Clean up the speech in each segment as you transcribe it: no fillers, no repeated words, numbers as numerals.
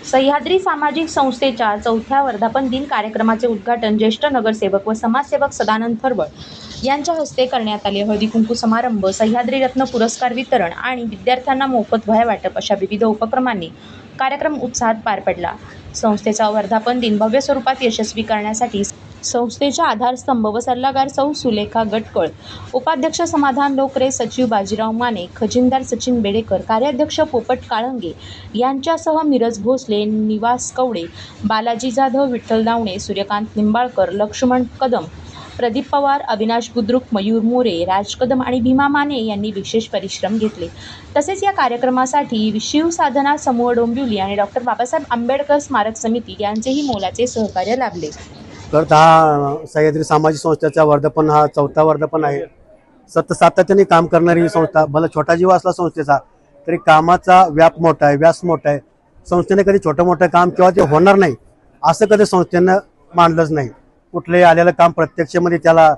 सह्याद्री सामाजिक संस्थेच्या 4थ्या वर्धापन दिन कार्यक्रमाचे उद्घाटन ज्येष्ठ नगरसेवक व समाजसेवक सदानंद थरवळ यांच्या हस्ते करण्यात आले। हळदी कुंकू समारंभ, सह्याद्री रत्न पुरस्कार वितरण आणि विद्यार्थ्यांना मोफत वह्या वाटप अशा विविध उपक्रमांनी कार्यक्रम उत्साहात पार पडला। संस्थेचा वर्धापन दिन भव्य स्वरूपात यशस्वी करण्यासाठी संस्थेच्या आधारस्तंभ व सल्लागार सौ सुलेखा गटकळ, उपाध्यक्ष समाधान लोकरे, सचिव बाजीराव माने, खजिनदार सचिन बेडेकर, कार्याध्यक्ष पोपट काळंगे यांच्यासह मिरज भोसले, निवास कवडे, बालाजी जाधव, विठ्ठल दावणे, सूर्यकांत निंबाळकर, लक्ष्मण कदम, प्रदीप पवार, अविनाश बुद्रुक, मयूर मोरे, राज कदम आणि भीमा माने यांनी विशेष परिश्रम घेतले। तसेच या कार्यक्रमासाठी शिवसाधना समूह डोंबिवली आणि डॉक्टर बाबासाहेब आंबेडकर स्मारक समिती यांचेही मोलाचे सहकार्य लाभले। तर हा सह्याद्री सामाजिक संस्थेचा वर्धापन हा 4था वर्धापन आहे। सातत्याने काम करणारी ही संस्था, भले छोटा जीव असला संस्थेचा तरी कामाचा व्याप मोठा आहे, व्यास मोठा आहे। संस्थेने कधी छोटं मोठं काम किंवा ते होणार नाही असं कधी संस्थेनं मानलंच नाही। कुठलंही आलेलं काम प्रत्यक्षमध्ये त्याला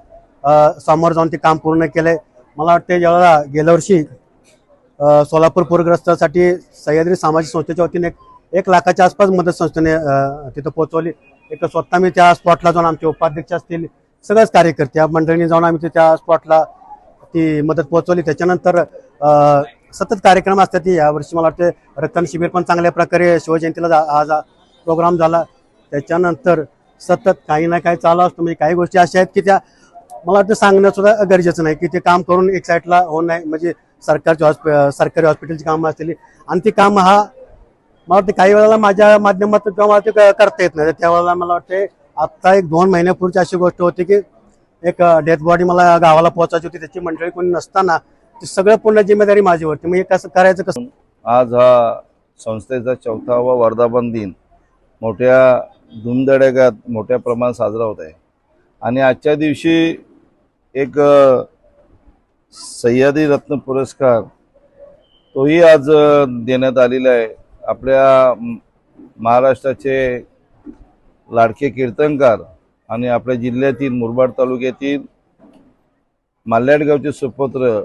समोर जाऊन ते काम पूर्ण केलंय। मला वाटतं ज्यावेळेला गेल्या वर्षी सोलापूर पूरग्रस्तांसाठी सह्याद्री सामाजिक संस्थेच्या वतीने 1 लाखाच्या आसपास मदत संस्थेने तिथं पोहोचवली। एक स्वतः मी त्या स्पॉटला जाऊन, आमचे उपाध्यक्ष असतील सगळ्याच कार्यकर्त्या मंडळींनी जाऊन आम्ही त्या स्पॉटला ती मदत पोहोचवली। त्याच्यानंतर सतत कार्यक्रम असतात। यावर्षी मला वाटतं रक्तदान शिबिर पण चांगल्या प्रकारे शिवजयंतीला हा प्रोग्राम झाला। त्याच्यानंतर सतत काही ना काही चालू असतं। म्हणजे काही गोष्टी अशा आहेत की त्या मला वाटतं सांगणं सुद्धा गरजेचं नाही की ते काम करून एक साईडला होऊ नये। म्हणजे सरकारी हॉस्पिटलची कामं असलेली आणि ती कामं मला वाटतं काही वेळेला माझ्या माध्यमातून किंवा मला ते करता येत नाही। त्यावेळेला मला वाटते आता 1-2 महिन्यापूर्वीची अशी गोष्ट होती की एक डेथ बॉडी मला गावाला पोहोचायची होती, त्याची मंडळी कोणी नसताना ती सगळं पूर्ण जिम्मेदारी माझीवरती। मग हे कसं करायचं कसं। आज हा संस्थेचा 4था वर्धापन दिन मोठ्या धुमधडाक्यात मोठ्या प्रमाणात साजरा होत आहे आणि आजच्या दिवशी एक सह्याद्री रत्न पुरस्कार तोही आज देण्यात आलेला आहे। आपल्या महाराष्ट्राचे लाडके कीर्तनकार आणि आपल्या जिल्ह्यातील मुरबाड तालुक्यातील माल्याड सुपुत्र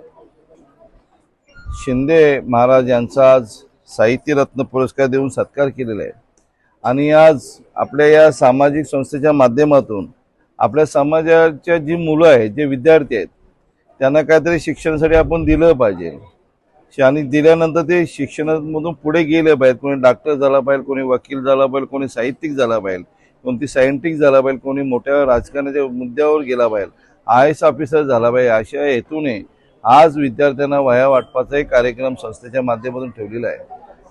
शिंदे महाराज यांचा आज साहित्य रत्न पुरस्कार देऊन सत्कार केलेला आहे। आणि आज आपल्या या सामाजिक संस्थेच्या माध्यमातून आपल्या समाजाच्या जी मुलं आहेत, जे विद्यार्थी आहेत, त्यांना काहीतरी शिक्षणासाठी आपण दिलं पाहिजे आणि दिल्यानंतर ते शिक्षणामधून पुढे गेले पाहिजेत। कोणी डॉक्टर झाला पाहिजे, कोणी वकील झाला पाहिजे, कोणी साहित्यिक झाला पाहिजे, कोणती सायंटिस्ट झाला पाहिजे, कोणी मोठ्या राजकारणाच्या मुद्द्यावर गेला पाहिजे, IAS ऑफिसर झाला पाहिजे। अशा हेतूने आज विद्यार्थ्यांना वह्या वाटपाचा एक कार्यक्रम संस्थेच्या माध्यमातून ठेवलेला आहे।